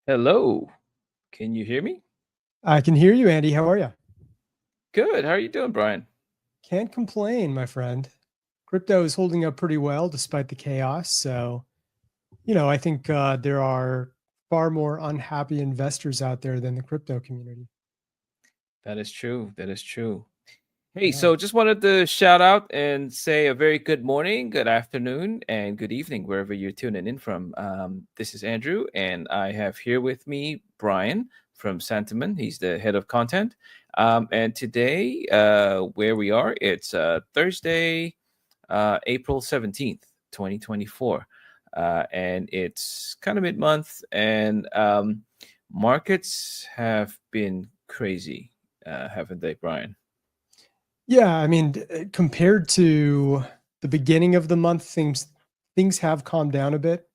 Hello. Can you hear me? I can hear you, Andy. How are you? Good. How are you doing, Brian? Can't complain, my friend. Crypto is holding up pretty well despite the chaos. So, I think there are far more unhappy investors out there than the crypto community. That is true. That is true. Hey, Yeah. so just wanted to shout out and say a very good morning, good afternoon, and good evening, wherever you're tuning in from. This is Andrew, and I have here with me Brian from Santiment. He's the head of content. And today, where we are, it's Thursday, April 17th, 2024. And it's kind of mid-month, and markets have been crazy, haven't they, Brian? Yeah, I mean, compared to the beginning of the month, things have calmed down a bit,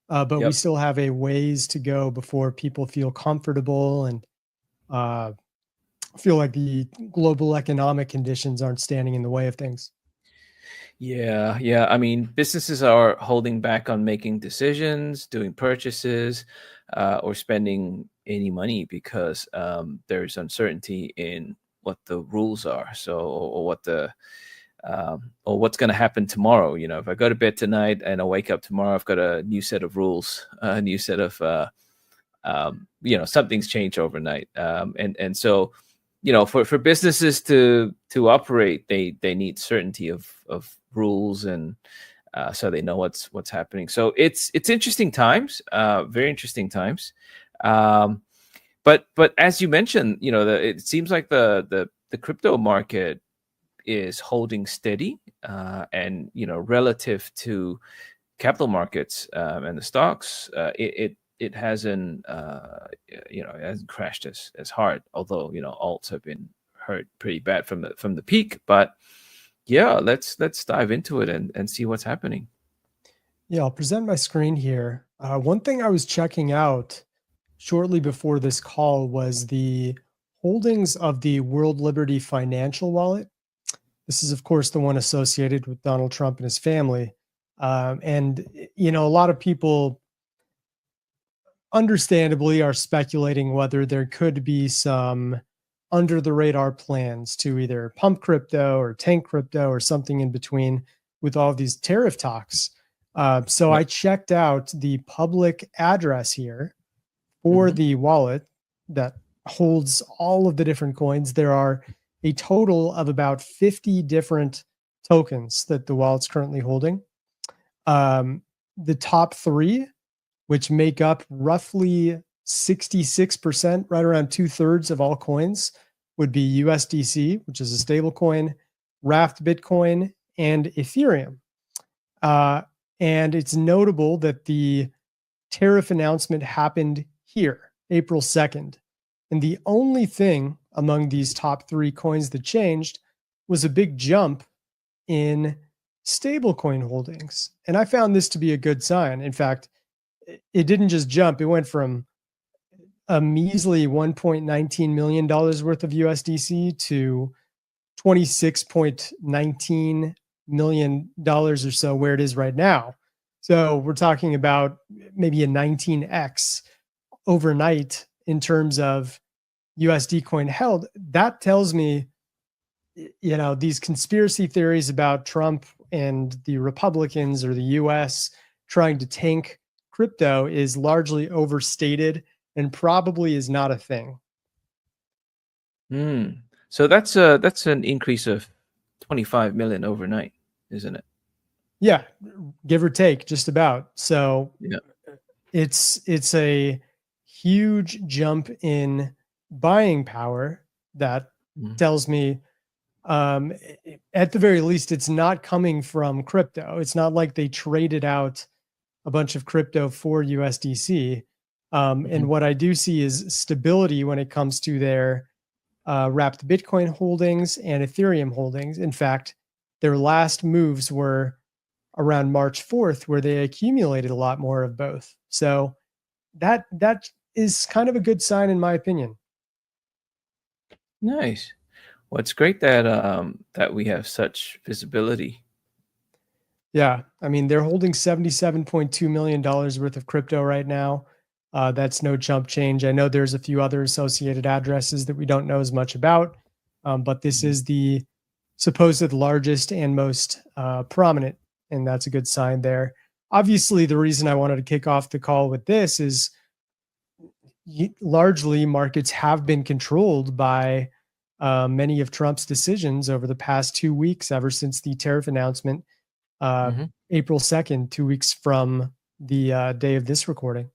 but we Yep. still have a ways to go before people feel comfortable and uh, feel like the global economic conditions aren't standing in the way of things. Yeah, yeah. I mean, businesses are holding back on making decisions, doing purchases, or spending any money because there's uncertainty in what the rules are. So, or what the or what's going to happen tomorrow. If I go to bed tonight and I wake up tomorrow, I've got a new set of rules, a new set of something's changed overnight, and so for businesses to operate, they need certainty of rules, and so they know what's happening. So it's interesting times, very interesting times. um, but as you mentioned, it seems like the crypto market is holding steady, and relative to capital markets, and the stocks, it hasn't it hasn't crashed as hard, although alts have been hurt pretty bad from the peak. But yeah, let's dive into it and see what's happening. Yeah, I'll present my screen here. One thing I was checking out shortly before this call was the holdings of the World Liberty Financial Wallet. This is, of course, the one associated with Donald Trump and his family. A lot of people understandably are speculating whether there could be some under the radar plans to either pump crypto or tank crypto or something in between with all these tariff talks. So Yep. I checked out the public address here for Hmm. the wallet that holds all of the different coins. There are a total of about 50 different tokens that the wallet's currently holding. The top three, which make up roughly 66%, right around two-thirds of all coins, would be USDC, which is a stable coin, Raft Bitcoin, and Ethereum. Uh, and it's notable that the tariff announcement happened here, April 2nd. And the only thing among these top three coins that changed was a big jump in stablecoin holdings. And I found this to be a good sign. In fact, it didn't just jump, it went from a measly $1.19 million worth of USDC to $26.19 million or so, where it is right now. So we're talking about maybe a 19x overnight in terms of USD coin held. That tells me, these conspiracy theories about Trump and the Republicans or the US trying to tank crypto is largely overstated and probably is not a thing. Hmm. So that's an increase of 25 million overnight, isn't it? Yeah, give or take, just about. So Yeah. it's a huge jump in buying power that Mhm. tells me, um, at the very least, it's not coming from crypto. It's not like they traded out a bunch of crypto for USDC. And Mhm. what I do see is stability when it comes to their wrapped Bitcoin holdings and Ethereum holdings. In fact, their last moves were around March 4th, where they accumulated a lot more of both. So that is kind of a good sign, in my opinion. Nice. Well, it's great that we have such visibility. Yeah, I mean they're holding $77.2 million worth of crypto right now. That's no chump change. I know there's a few other associated addresses that we don't know as much about, but this is the supposed largest and most prominent, and that's a good sign there. Obviously, the reason I wanted to kick off the call with this is largely markets have been controlled by many of Trump's decisions over the past 2 weeks, ever since the tariff announcement, April 2nd, 2 weeks from the day of this recording.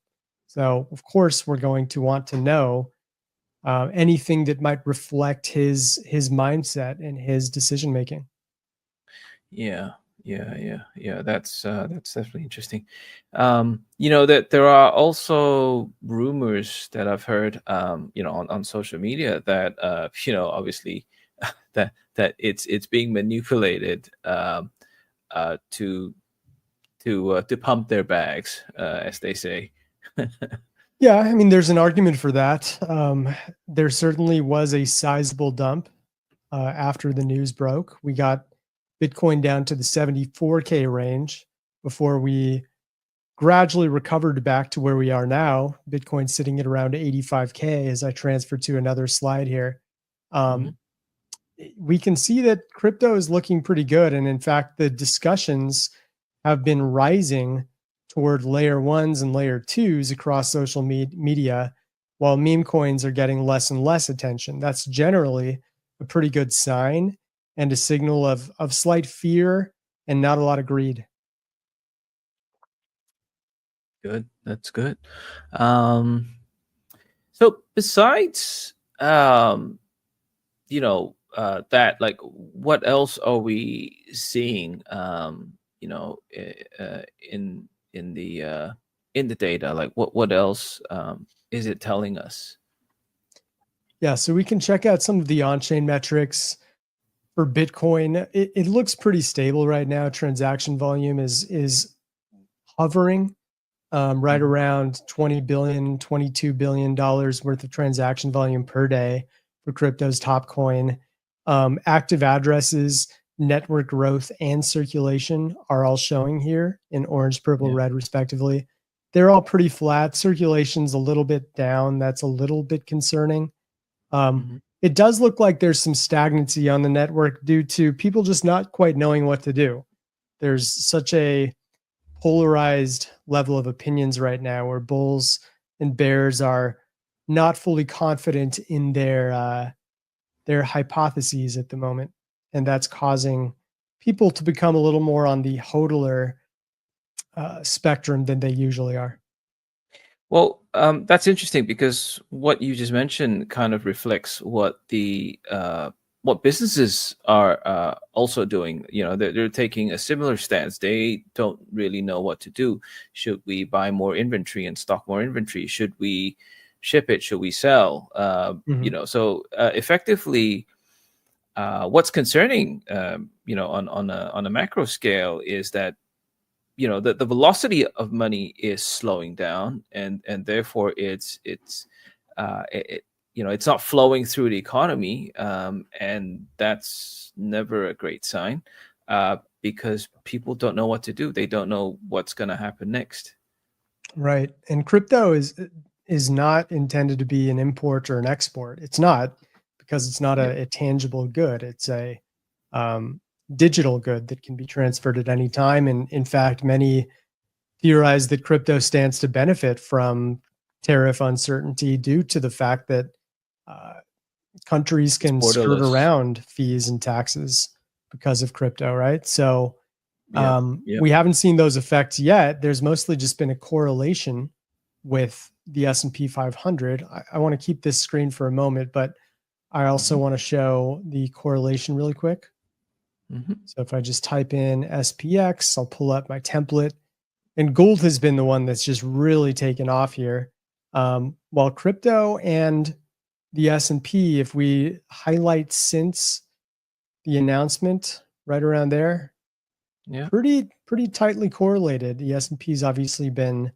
So, of course, we're going to want to know anything that might reflect his mindset and his decision making. Yeah. That's definitely interesting. That there are also rumors that I've heard, on social media that, obviously, that it's being manipulated to pump their bags, as they say. Yeah, I mean, there's an argument for that. There certainly was a sizable dump after the news broke. We got Bitcoin down to the 74K range before we gradually recovered back to where we are now. Bitcoin sitting at around 85K as I transfer to another slide here. We can see that crypto is looking pretty good. And in fact, the discussions have been rising toward layer ones and layer twos across social media, while meme coins are getting less and less attention. That's generally a pretty good sign and a signal of slight fear and not a lot of greed. Good. That's good. So besides, that, like, what else are we seeing, in the data? Like, what else is it telling us? Yeah, so we can check out some of the on-chain metrics for Bitcoin. It looks pretty stable right now. Transaction volume is hovering right around $20 billion, $22 billion worth of transaction volume per day for crypto's top coin. Active addresses, network growth, and circulation are all showing here in orange, purple, red, respectively. They're all pretty flat. Circulation's a little bit down. That's a little bit concerning. It does look like there's some stagnancy on the network due to people just not quite knowing what to do. There's such a polarized level of opinions right now where bulls and bears are not fully confident in their hypotheses at the moment. And that's causing people to become a little more on the hodler spectrum than they usually are. Well, that's interesting because what you just mentioned kind of reflects what what businesses are also doing. They're taking a similar stance. They don't really know what to do. Should we buy more inventory and stock more inventory? Should we ship it? Should we sell? So effectively, what's concerning, on a macro scale is that the velocity of money is slowing down, and therefore it's not flowing through the economy, and that's never a great sign, because people don't know what to do. They don't know what's going to happen next. Right, and crypto is not intended to be an import or an export. It's not, because it's not a tangible good. It's a digital good that can be transferred at any time. And in fact, many theorize that crypto stands to benefit from tariff uncertainty due to the fact that countries can skirt around fees and taxes because of crypto, right? So we haven't seen those effects yet. There's mostly just been a correlation with the S&P 500. I want to keep this screen for a moment, but I also want to show the correlation really quick. So if I just type in SPX, I'll pull up my template, and gold has been the one that's just really taken off here. While crypto and the S&P, if we highlight since the announcement right around there, pretty tightly correlated. The S&P's obviously been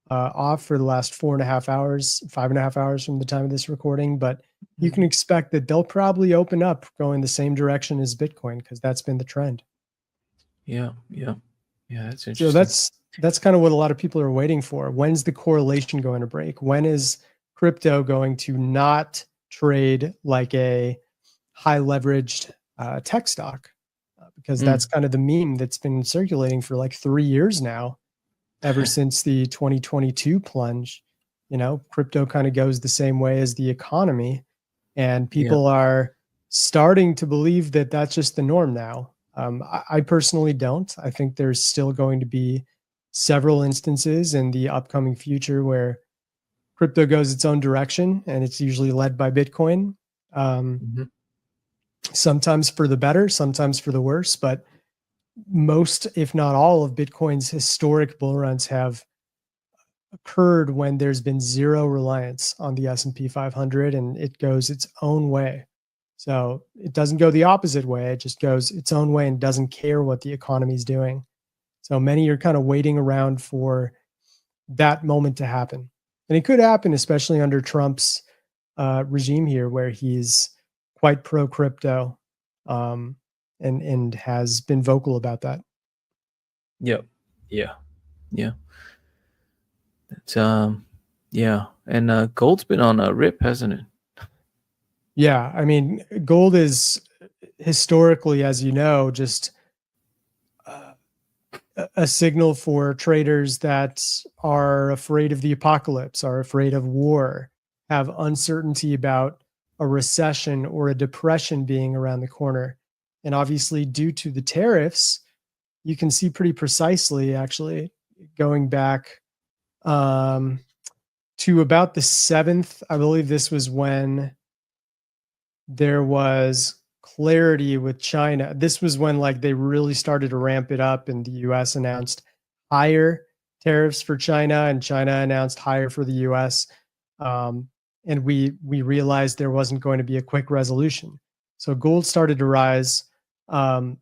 off for the last 4.5 hours, 5.5 hours from the time of this recording, but you can expect that they'll probably open up going the same direction as Bitcoin, because that's been the trend. Yeah, that's interesting. So that's kind of what a lot of people are waiting for. When's the correlation going to break? When is crypto going to not trade like a high leveraged tech stock? Because that's kind of the meme that's been circulating for like 3 years now, ever since the 2022 plunge. You know, crypto kind of goes the same way as the economy, and people are starting to believe that that's just the norm now. I personally don't. I think there's still going to be several instances in the upcoming future where crypto goes its own direction, and it's usually led by Bitcoin. Sometimes for the better, sometimes for the worse, but most, if not all, of Bitcoin's historic bull runs have occurred when there's been zero reliance on the S&P 500 and it goes its own way. So it doesn't go the opposite way. It just goes its own way and doesn't care what the economy is doing. So many are kind of waiting around for that moment to happen. And it could happen, especially under Trump's regime here, where he's quite pro crypto and has been vocal about that. Yep. Yeah. It's yeah. And gold's been on a rip, hasn't it? Yeah, I mean, gold is historically, as you know, just a signal for traders that are afraid of the apocalypse, are afraid of war, have uncertainty about a recession or a depression being around the corner. And obviously, due to the tariffs, you can see pretty precisely, actually, going back to about the 7th, I believe this was when there was clarity with China. This was when like they really started to ramp it up, and the US announced higher tariffs for China, and China announced higher for the US. And we realized there wasn't going to be a quick resolution. So gold started to rise, and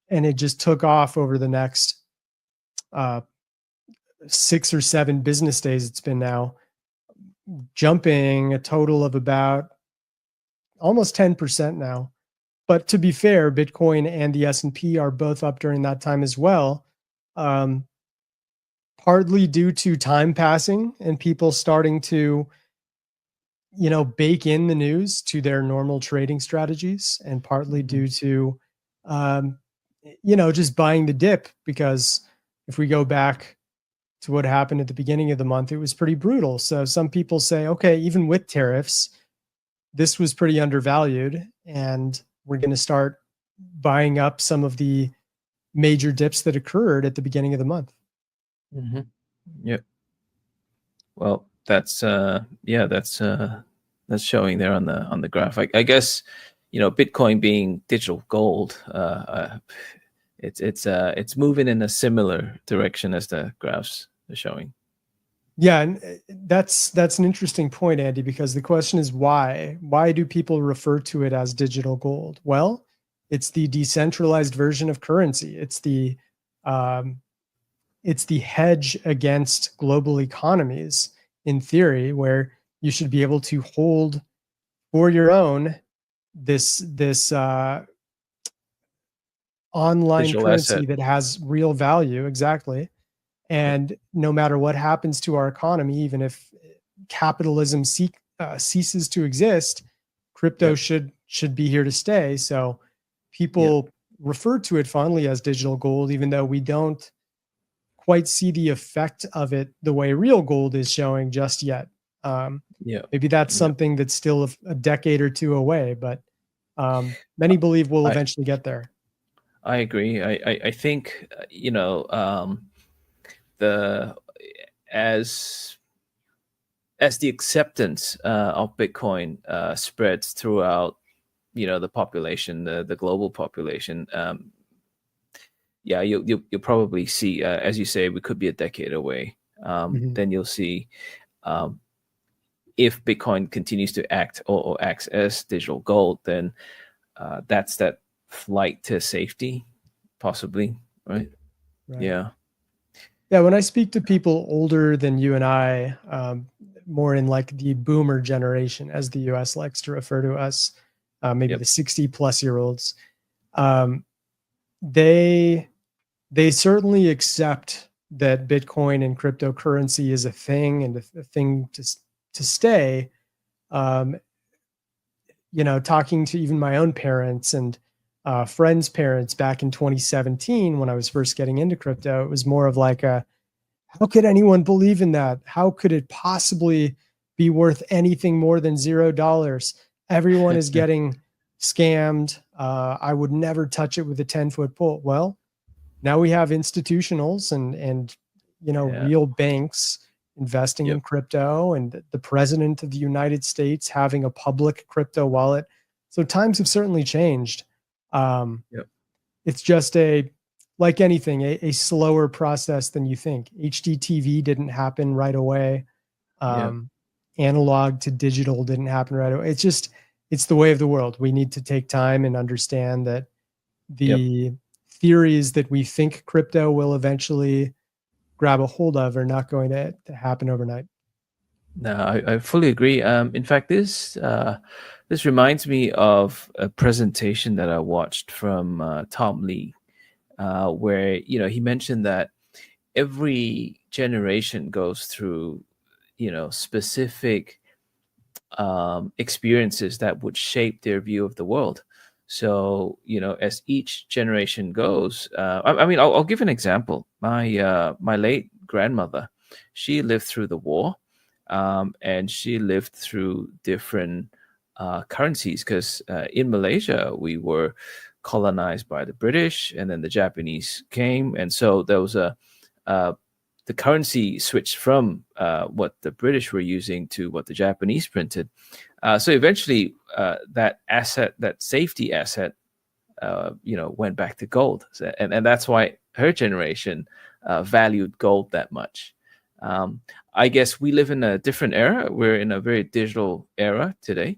it just took off over the next 6 or 7 business days. It's been now jumping a total of about almost 10% now. But to be fair, Bitcoin and the S&P are both up during that time as well, partly due to time passing and people starting to, you know, bake in the news to their normal trading strategies, and partly due to, you know, just buying the dip. Because if we go back to what happened at the beginning of the month, it was pretty brutal. So some people say, okay, even with tariffs, this was pretty undervalued, and we're going to start buying up some of the major dips that occurred at the beginning of the month. Yep. Well, that's showing there on the graph. I guess, you know, Bitcoin being digital gold, it's moving in a similar direction as the graphs are showing. Yeah, and that's an interesting point, Andy, because the question is why? Why do people refer to it as digital gold? Well, it's the decentralized version of currency. It's the hedge against global economies, in theory, where you should be able to hold for your own this online Digital currency asset. that has real value. Exactly. And no matter what happens to our economy, even if capitalism ceases to exist, crypto should be here to stay. So people refer to it fondly as digital gold, even though we don't quite see the effect of it the way real gold is showing just yet. Maybe that's something that's still a decade or two away, but many believe we'll eventually get there. I agree. I think, you know, as the acceptance of Bitcoin spreads throughout, you know, the population, the global population, you'll probably see, as you say, we could be a decade away. Then you'll see if Bitcoin continues to act or acts as digital gold, then that's that flight to safety, possibly, right? Yeah. When I speak to people older than you and I, more in like the boomer generation, as the US likes to refer to us, maybe the 60-plus-year-olds, they certainly accept that Bitcoin and cryptocurrency is a thing and a thing to stay. Talking to even my own parents and friends' parents back in 2017 when I was first getting into crypto, it was more of like how could anyone believe in that? How could it possibly be worth anything more than $0? Everyone is getting scammed. I would never touch it with a 10-foot pole. Well, now we have institutionals and real banks investing in crypto, and the president of the United States having a public crypto wallet. So times have certainly changed. It's just like anything, a slower process than you think. HDTV didn't happen right away. Analog to digital didn't happen right away. It's the way of the world. We need to take time and understand that the theories that we think crypto will eventually grab a hold of are not going to happen overnight. No, I fully agree. In fact, this reminds me of a presentation that I watched from Tom Lee, where he mentioned that every generation goes through specific experiences that would shape their view of the world. So as each generation goes, I'll give an example. My late grandmother, she lived through the war, and she lived through different currencies because in Malaysia we were colonized by the British, and then the Japanese came, and so there was the currency switched from what the British were using to what the Japanese printed. So eventually, that safety asset, went back to gold, and that's why her generation valued gold that much. I guess we live in a different era. We're in a very digital era today.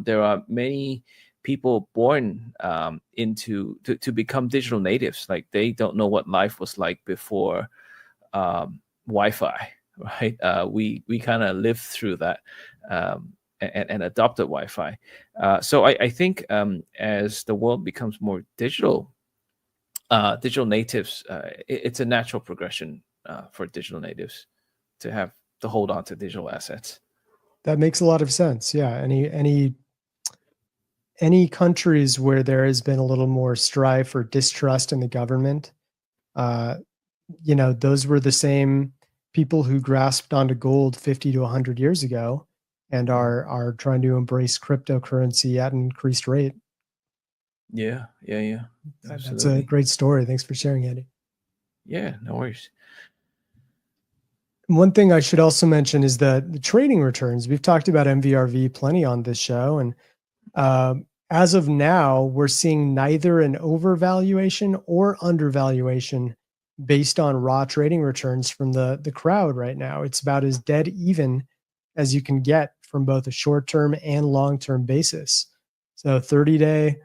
There are many people born to become digital natives. Like they don't know what life was like before Wi-Fi, right? We kind of lived through that and adopted Wi-Fi. So I think as the world becomes more digital, digital natives, it's a natural progression for digital natives to hold on to digital assets. That makes a lot of sense. Yeah. Any countries where there has been a little more strife or distrust in the government, those were the same people who grasped onto gold 50 to 100 years ago and are trying to embrace cryptocurrency at an increased rate. Yeah. That's a great story. Thanks for sharing, Andy. Yeah, no worries. One thing I should also mention is the trading returns. We've talked about MVRV plenty on this show, and as of now, we're seeing neither an overvaluation or undervaluation based on raw trading returns from the crowd right now. It's about as dead even as you can get from both a short-term and long-term basis. So 30-day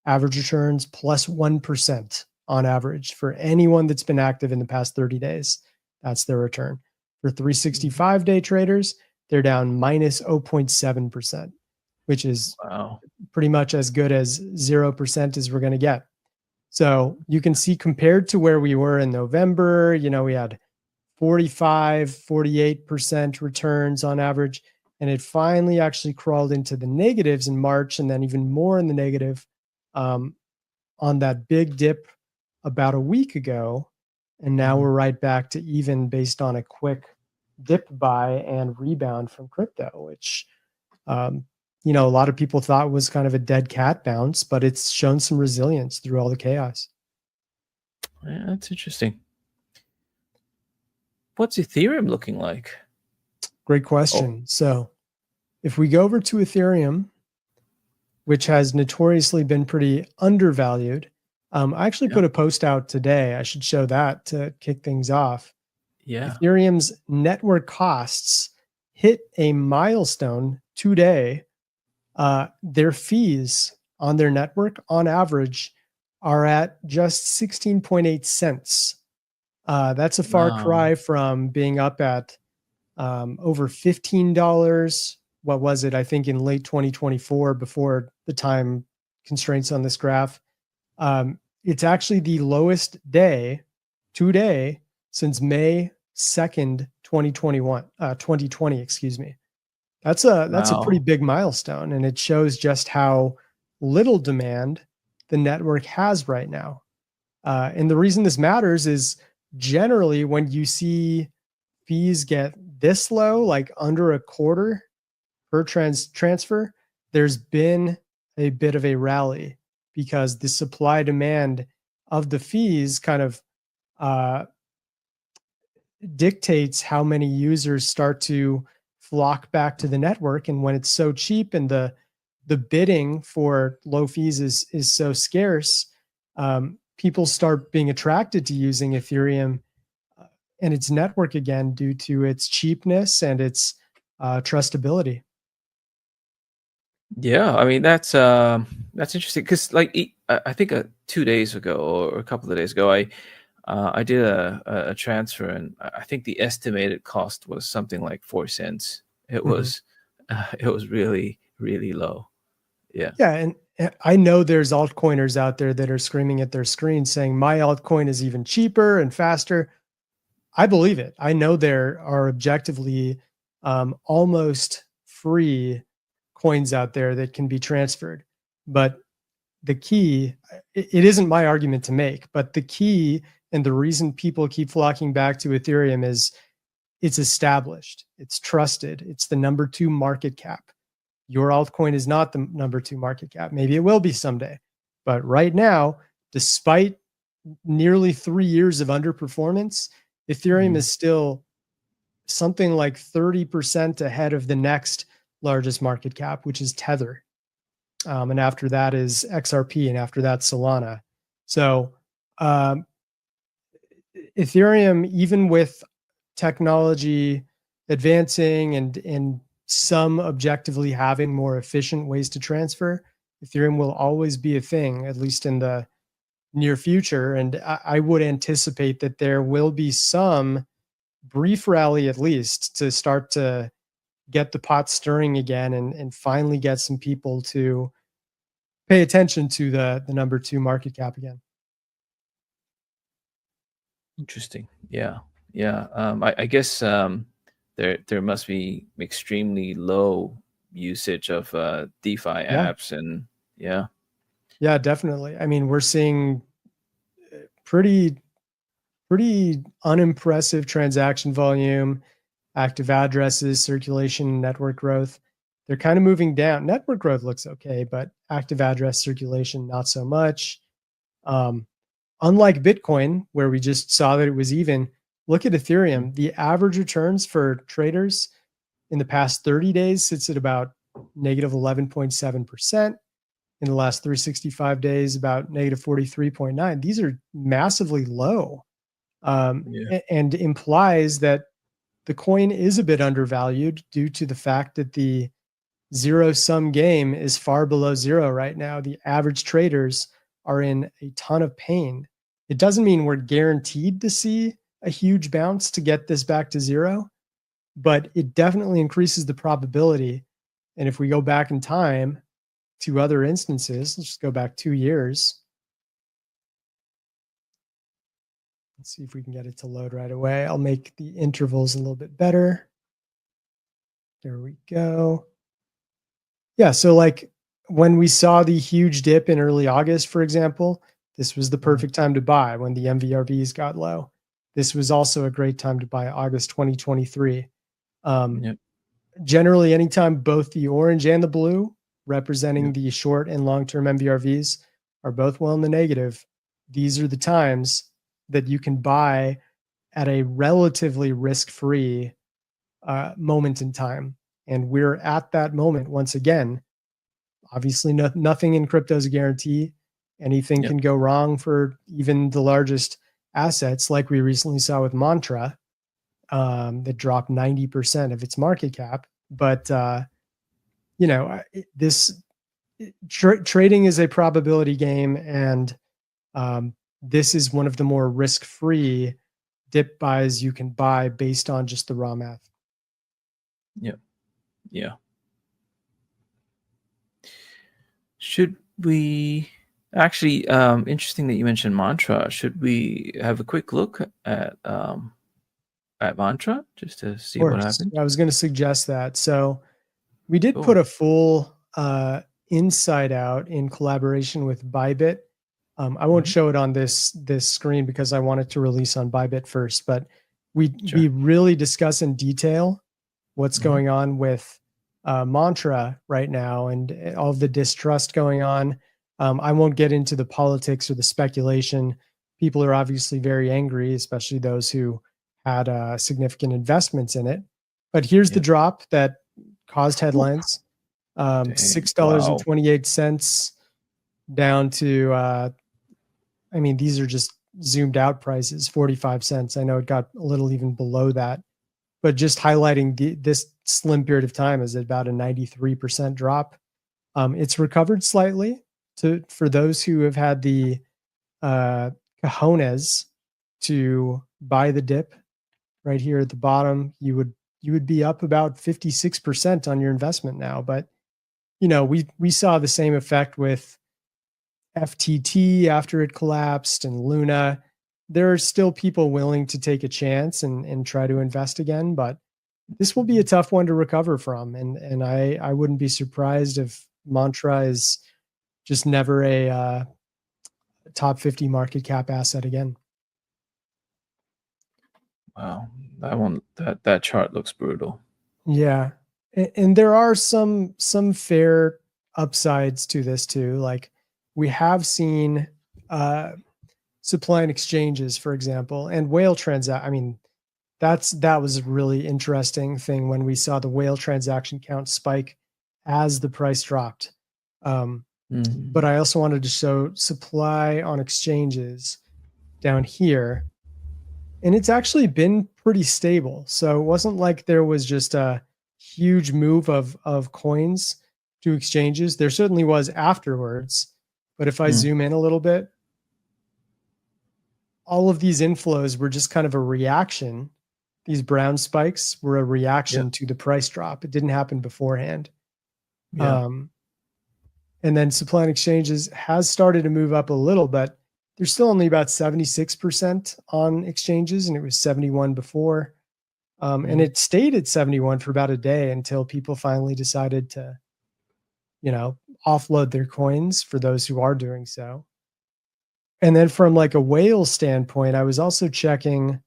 average returns plus 1% on average for anyone that's been active in the past 30 days. That's their return. For 365-day traders, they're down minus 0.7%, which is pretty much as good as 0% as we're going to get. So you can see compared to where we were in November, we had 45, 48% returns on average, and it finally actually crawled into the negatives in March, and then even more in the negative on that big dip about a week ago. And now we're right back to even based on a quick dip buy and rebound from crypto, which, a lot of people thought was kind of a dead cat bounce, but it's shown some resilience through all the chaos. Yeah, that's interesting. What's Ethereum looking like? Great question. So if we go over to Ethereum, which has notoriously been pretty undervalued, I actually put a post out today. I should show that to kick things off. Yeah. Ethereum's network costs hit a milestone today. Their fees on their network on average are at just 16.8 cents. That's a far cry from being up at over $15. What was it? I think in late 2024, before the time constraints on this graph. It's actually the lowest day today since May 2nd, 2020, excuse me. That's a pretty Wow. big milestone, and it shows just how little demand the network has right now. And the reason this matters is generally when you see fees get this low, like under a quarter per transfer, there's been a bit of a rally because the supply demand of the fees kind of uh, dictates how many users start to flock back to the network. And when it's so cheap and the bidding for low fees is so scarce, people start being attracted to using Ethereum and its network again due to its cheapness and its trustability. Yeah, I mean that's interesting because like I think 2 days ago or a couple of days ago, I did a transfer and I think the estimated cost was something like 4 cents. It Mhm. was it was really low. Yeah. Yeah, and I know there's altcoiners out there that are screaming at their screen saying my altcoin is even cheaper and faster. I believe it. I know there are objectively almost free coins out there that can be transferred. But the key, it isn't my argument to make, but the key and the reason people keep flocking back to Ethereum is it's established, it's trusted, it's the number 2 market cap. Your altcoin is not the number 2 market cap. Maybe it will be someday. But right now, despite nearly 3 years of underperformance, Ethereum Mhm. is still something like 30% ahead of the next largest market cap, which is Tether. And after that is XRP, and after that, Solana. So um, Ethereum, even with technology advancing and some objectively having more efficient ways to transfer, Ethereum will always be a thing, at least in the near future. And I would anticipate that there will be some brief rally, at least, to start to get the pot stirring again and finally get some people to pay attention to the number 2 market cap again. Interesting. Yeah. Yeah. I guess there must be extremely low usage of DeFi Yeah. apps and yeah. Yeah, definitely. I mean, we're seeing pretty pretty unimpressive transaction volume, active addresses, circulation, network growth. They're kind of moving down. Network growth looks okay, but active address circulation, not so much. Um, Unlike Bitcoin, where we just saw that it was even, look at Mm. Ethereum. The average returns for traders in the past 30 days sits at about negative 11.7%. In the last 365 days, about negative 43.9. These are massively low, Yeah. and implies that the coin is a bit undervalued due to the fact that the zero sum game is far below zero right now. The average traders are in a ton of pain. It doesn't mean we're guaranteed to see a huge bounce to get this back to zero, but it definitely increases the probability. And if we go back in time to other instances, let's just go back 2 years. Let's see if we can get it to load right away. I'll make the intervals a little bit better. There we go. Yeah, so like when we saw the huge dip in early August, for example, this was the Mhm. perfect time to buy when the MVRVs got low. This was also a great time to buy August 2023. Um, Yep. Generally, anytime both the orange and the blue, Yep. representing the short and long term MVRVs, are both well in the negative, these are the times that you can buy at a relatively risk free moment in time. And we're at that moment once again. Obviously, nothing in crypto is a guarantee. Anything Yep. can go wrong for even the largest assets, like we recently saw with Mantra, that dropped 90% of its market cap. But, this trading is a probability game. And this is one of the more risk free dip buys you can buy based on just the raw math. Yep. Yeah. Should we Actually, interesting that you mentioned mantra. Should we have a quick look at mantra just to see what Course. happened? I was going to suggest that. So we did put Cool. a full insight out in collaboration with Bybit. I won't Mhm. show it on this screen because I want it to release on Bybit first, but we Sure. really discuss in detail what's Mhm. going on with Mantra right now and all of the distrust going on. I won't get into the politics or the speculation. People are obviously very angry, especially those who had significant investments in it. But here's the Yeah. drop that caused Ooh, headlines. dang. Wow. $6.28 down to, I mean, these are just zoomed out prices, 45 cents. I know it got a little even below that, but just highlighting this slim period of time is about a 93% drop. It's recovered slightly for those who have had the cojones to buy the dip right here at the bottom. You would be up about 56% on your investment now. But you know, we saw the same effect with FTT after it collapsed and Luna. There are still people willing to take a chance and try to invest again, but this will be a tough one to recover from. And I wouldn't be surprised if Mantra is just never a top 50 market cap asset again. Wow. That chart looks brutal. Yeah. And there are some fair upsides to this too. Like we have seen supply and exchanges, for example, and whale transact. I mean, that was a really interesting thing when we saw the whale transaction count spike as the price dropped. But Mhm. I also wanted to show supply on exchanges down here, and it's actually been pretty stable. So it wasn't like there was just a huge move of coins to exchanges. There certainly was afterwards, but if I Mm. zoom in a little bit, all of these inflows were just kind of a reaction. These brown spikes were a Yeah. reaction to the price drop. It didn't happen beforehand. Yeah. Um, and then supply and exchanges has started to move up a little, but there's still only about 76% on exchanges, and it was 71 before. And Mhm. it stayed at 71 for about a day until people finally decided to, you know, offload their coins for those who are doing so. And then from like a whale standpoint, I was also checking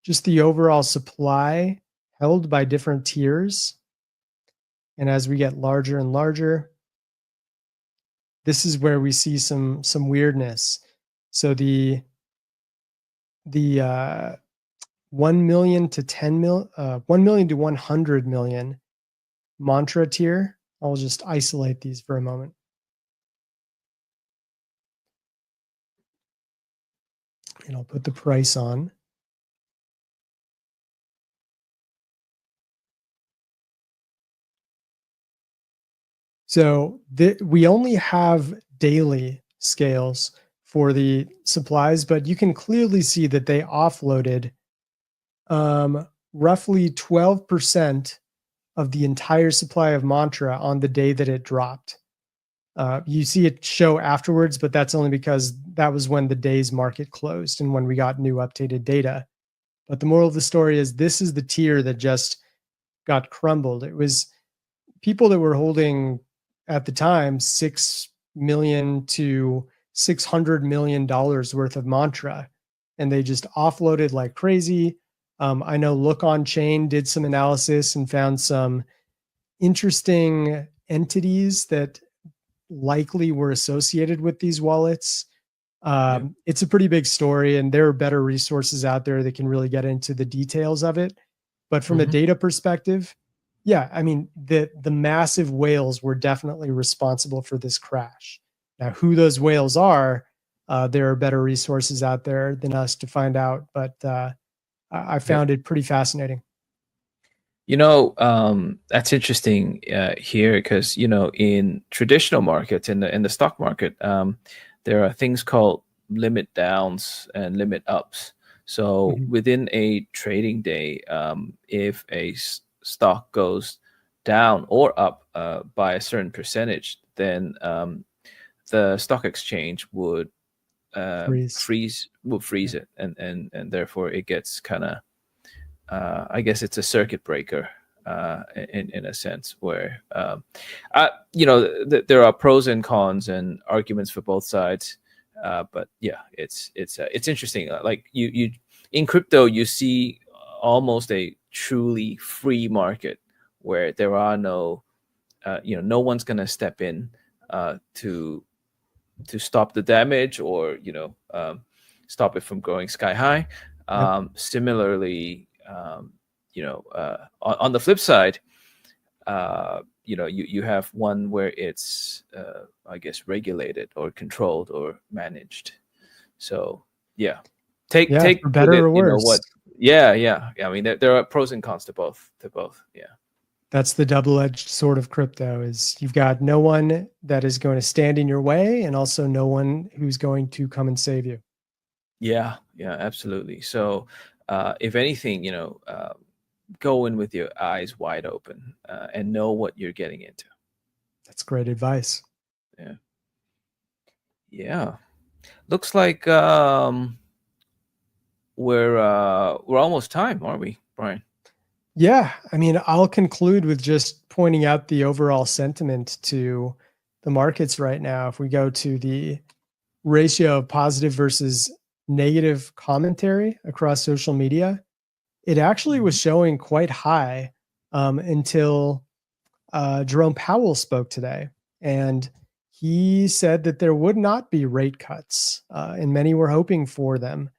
just the overall supply held by different tiers. And as we get larger and larger, this is where we see some weirdness. So the 1 million to 10 mil 1 million to 100 million mantra tier. I'll just isolate these for a moment. And I'll put the price on. So we only have daily scales for the supplies, but you can clearly see that they offloaded roughly 12% of the entire supply of mantra on the day that it dropped. You see it show afterwards, but that's only because that was when the day's market closed and when we got new updated data. But the moral of the story is this is the tier that just got crumbled. It was people that were holding at the time 6 million to $600 million worth of mantra, and they just offloaded like crazy. I know Look On Chain did some analysis and found some interesting entities that likely were associated with these wallets. Yeah. It's a pretty big story, and there are better resources out there that can really get into the details of it. But from a Mhm. data perspective, yeah, I mean the massive whales were definitely responsible for this crash. Now, who those whales are, there are better resources out there than us to find out. But I Yep. found it pretty fascinating. That's interesting here because in traditional markets, in the stock market, there are things called limit downs and limit ups. So Mhm. within a trading day, if a stock goes down or up by a certain percentage, then the stock exchange would Freeze. freeze it, and therefore it gets kind of I guess it's a circuit breaker in a sense where there are pros and cons and arguments for both sides, but yeah, it's interesting. Like you in crypto, you see almost a truly free market where there are no no one's gonna step in to stop the damage or stop it from going sky high. Similarly, on the flip side, you have one where it's I guess regulated or controlled or managed. So yeah, take for better with it, or worse. what. Yeah. I mean, there are pros and cons to both. Yeah. That's the double-edged sword of crypto, is you've got no one that is going to stand in your way and also no one who's going to come and save you. Yeah, absolutely. So if anything, go in with your eyes wide open and know what you're getting into. That's great advice. Yeah. Looks like we're almost time, aren't we, Brian? Yeah, I mean, I'll conclude with just pointing out the overall sentiment to the markets right now. If we go to the ratio of positive versus negative commentary across social media, it actually was showing quite high until Jerome Powell spoke today. And he said that there would not be rate cuts, and many were hoping for them.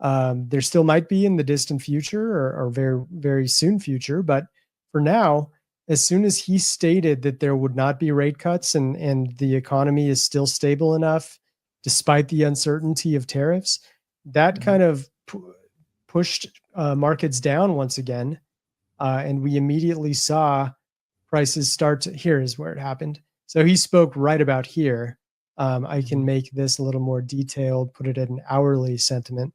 There still might be in the distant future or very, very soon future. But for now, as soon as he stated that there would not be rate cuts and the economy is still stable enough, despite the uncertainty of tariffs, that kind of pushed markets down once again. And we immediately saw prices start to, here is where it happened. So he spoke right about here. I can make this a little more detailed, put it at an hourly sentiment.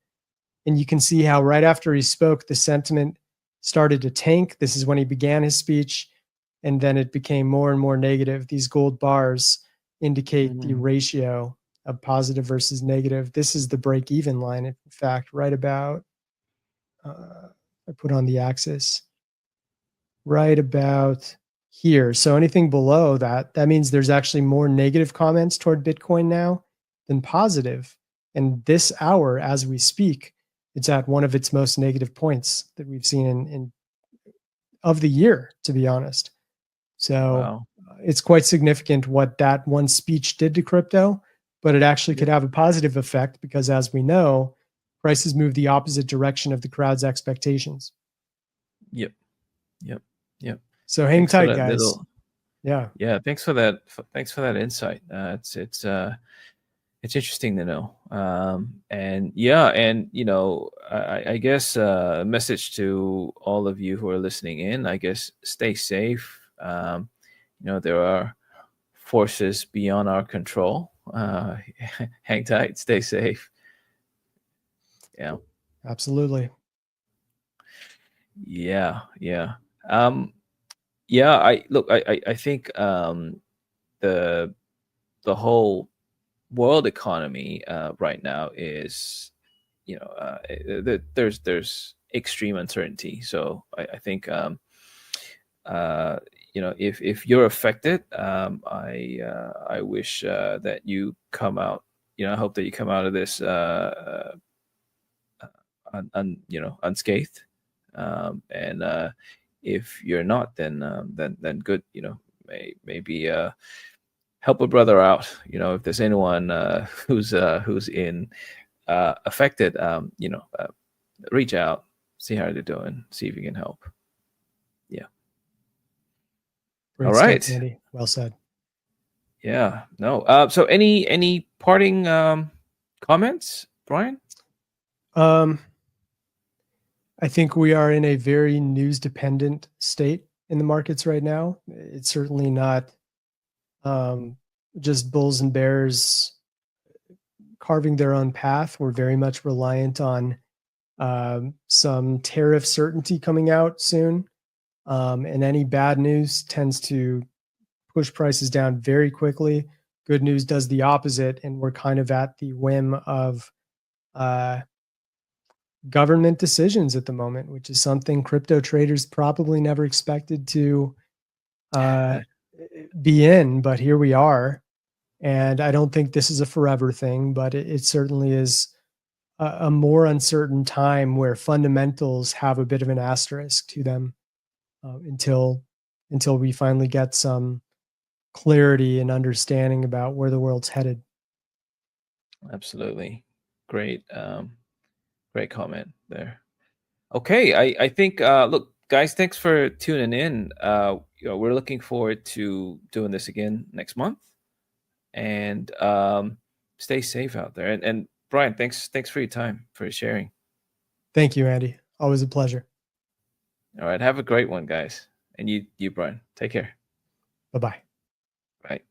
And you can see how right after he spoke, the sentiment started to tank. This is when he began his speech. And then it became more and more negative. These gold bars indicate the ratio of positive versus negative. This is the break-even line, in fact, right about, I put on the axis, right about here. So anything below that, that means there's actually more negative comments toward Bitcoin now than positive. And this hour, as we speak, it's at one of its most negative points that we've seen in of the year, to be honest. So it's quite significant what that one speech did to crypto, but it actually could have a positive effect because, as we know, prices move the opposite direction of the crowd's expectations. Yep. So hang tight, guys. Yeah. Thanks for that. Thanks for that insight. It's interesting to know. And I guess a message to all of you who are listening in, I guess, stay safe. There are forces beyond our control. Hang tight, stay safe. Yeah. Absolutely. Yeah. I think the whole world economy right now is, there's extreme uncertainty. So I think if you're affected, I wish that you come out. I hope that you come out of this unscathed. And if you're not, then good. Maybe help a brother out. If there's anyone who's in affected, reach out, see how they're doing, see if you can help. Yeah. Great All right. stuff, Andy. Well said. Yeah. No. So any parting comments, Brian? I think we are in a very news dependent state in the markets right now. It's certainly not just bulls and bears carving their own path. We're very much reliant on some tariff certainty coming out soon. And any bad news tends to push prices down very quickly. good news does the opposite, and we're kind of at the whim of government decisions at the moment, which is something crypto traders probably never expected to be in, but here we are. And I don't think this is a forever thing, but it certainly is a more uncertain time where fundamentals have a bit of an asterisk to them until we finally get some clarity and understanding about where the world's headed. Absolutely. Great. Great comment there. Okay. I think, look, guys, thanks for tuning in. We're looking forward to doing this again next month, and stay safe out there. And Brian, thanks for your time, for sharing. Thank you, Andy. Always a pleasure. All right. Have a great one, guys. And you, Brian, take care. Bye-bye. Bye.